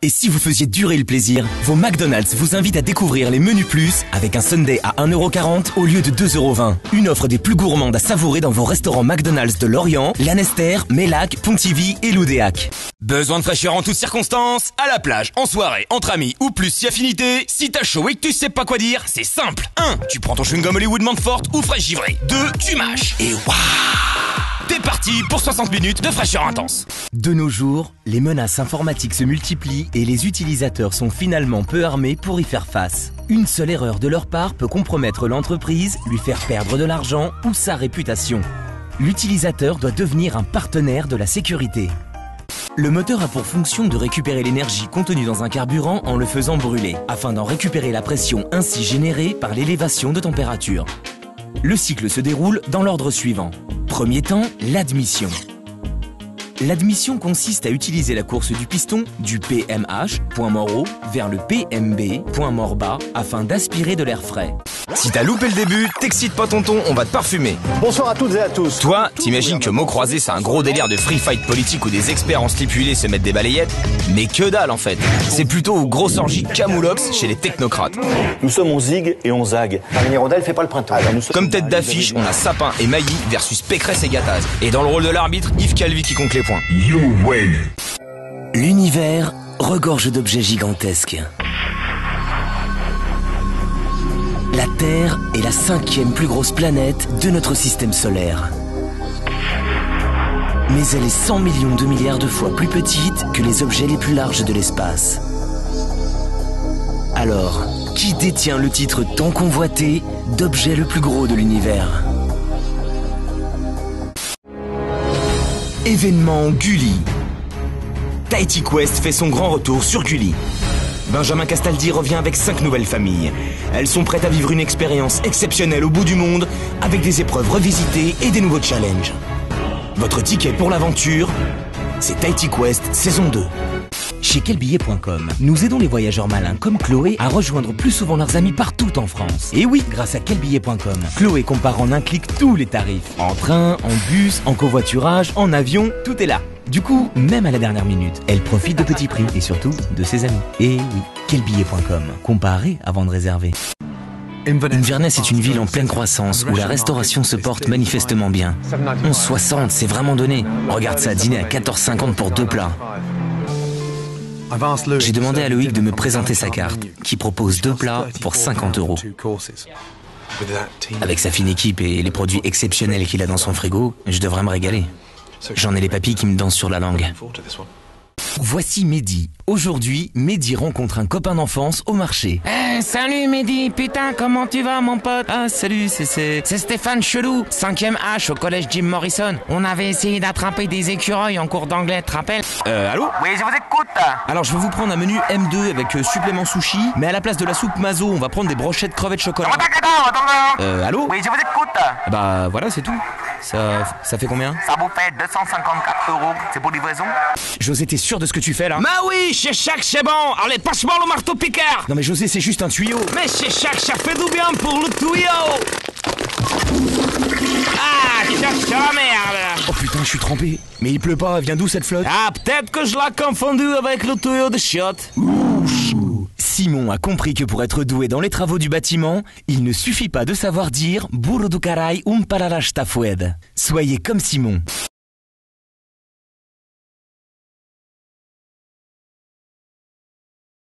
Et si vous faisiez durer le plaisir, vos McDonald's vous invitent à découvrir les menus plus avec un Sunday à 1,40€ au lieu de 2,20€. Une offre des plus gourmandes à savourer dans vos restaurants McDonald's de Lorient, Lanester, Mélac, Pontivy et Loudéac. Besoin de fraîcheur en toutes circonstances? À la plage, en soirée, entre amis ou plus si affinité? Si t'as chaud et que tu sais pas quoi dire, c'est simple. 1. Tu prends ton chewing-gum Hollywood menthe forte ou fraîche givrée. 2. Tu mâches. Et waouh! T'es parti pour 60 minutes de fraîcheur intense. De nos jours, les menaces informatiques se multiplient et les utilisateurs sont finalement peu armés pour y faire face. Une seule erreur de leur part peut compromettre l'entreprise, lui faire perdre de l'argent ou sa réputation. L'utilisateur doit devenir un partenaire de la sécurité. Le moteur a pour fonction de récupérer l'énergie contenue dans un carburant en le faisant brûler, afin d'en récupérer la pression ainsi générée par l'élévation de température. Le cycle se déroule dans l'ordre suivant. Premier temps, l'admission. L'admission consiste à utiliser la course du piston du PMH, point mort haut, vers le PMB, point mort bas, afin d'aspirer de l'air frais. Si t'as loupé le début, t'excites pas tonton, on va te parfumer. Bonsoir à toutes et à tous. Toi, t'imagines que mots croisés c'est un gros délire de free fight politique où des experts en slip huilé se mettent des balayettes? Mais que dalle en fait. C'est plutôt aux grosses orgies camoulox chez les technocrates. Nous sommes on zig et on zag. Un hirondelle fait pas le printemps. Comme tête d'affiche, on a Sapin et Mailly versus Pécresse et Gattaz. Et dans le rôle de l'arbitre, Yves Calvi qui compte les points. L'univers regorge d'objets gigantesques. La Terre est la 5e plus grosse planète de notre système solaire. Mais elle est 100 millions de milliards de fois plus petite que les objets les plus larges de l'espace. Alors, qui détient le titre tant convoité d'objet le plus gros de l'univers? Événement Gulli. Tahiti Quest fait son grand retour sur Gulli. Benjamin Castaldi revient avec 5 nouvelles familles. Elles sont prêtes à vivre une expérience exceptionnelle au bout du monde, avec des épreuves revisitées et des nouveaux challenges. Votre ticket pour l'aventure, c'est Tahiti Quest saison 2. Chez quelbillet.com, nous aidons les voyageurs malins comme Chloé à rejoindre plus souvent leurs amis partout en France. Et oui, grâce à quelbillet.com, Chloé compare en un clic tous les tarifs. En train, en bus, en covoiturage, en avion, tout est là. Du coup, même à la dernière minute, elle profite de petits prix et surtout de ses amis. Et oui, quelbillet.com, comparez avant de réserver. Inverness est une ville en pleine croissance où la restauration se porte manifestement bien. 11,60, c'est vraiment donné. Regarde ça, dîner à 14,50 pour 2 plats. J'ai demandé à Loïc de me présenter sa carte, qui propose 2 plats pour 50€. Avec sa fine équipe et les produits exceptionnels qu'il a dans son frigo, je devrais me régaler. J'en ai les papilles qui me dansent sur la langue. Voici Mehdi. Aujourd'hui, Mehdi rencontre un copain d'enfance au marché. Salut Mehdi, putain, comment tu vas mon pote? Ah, salut, c'est Stéphane Chelou, 5e H au collège Jim Morrison. On avait essayé d'attraper des écureuils en cours d'anglais, tu te rappelles? Allô? Oui, je vous écoute. Alors, je vais vous prendre un menu M2 avec supplément sushi, mais à la place de la soupe mazo, on va prendre des brochettes crevettes chocolat. Allô? Oui, je vous écoute. Bah, voilà, c'est tout. Ça fait combien? Ça vous fait 254€, c'est pour livraison? José, t'es sûr de ce que tu fais là? Mais oui, chez Chac, c'est bon. Allez, passe-moi le marteau piqueur. Non mais José, c'est juste un tuyau. Mais chez Chac, ça fait du bien pour le tuyau. Ah, cherche la merde. Oh putain, je suis trempé. Mais il pleut pas, vient d'où cette flotte? Ah, peut-être que je l'ai confondu avec le tuyau de chiottes. Simon a compris que pour être doué dans les travaux du bâtiment, il ne suffit pas de savoir dire « Burro du caray un pararash tafued ». Soyez comme Simon.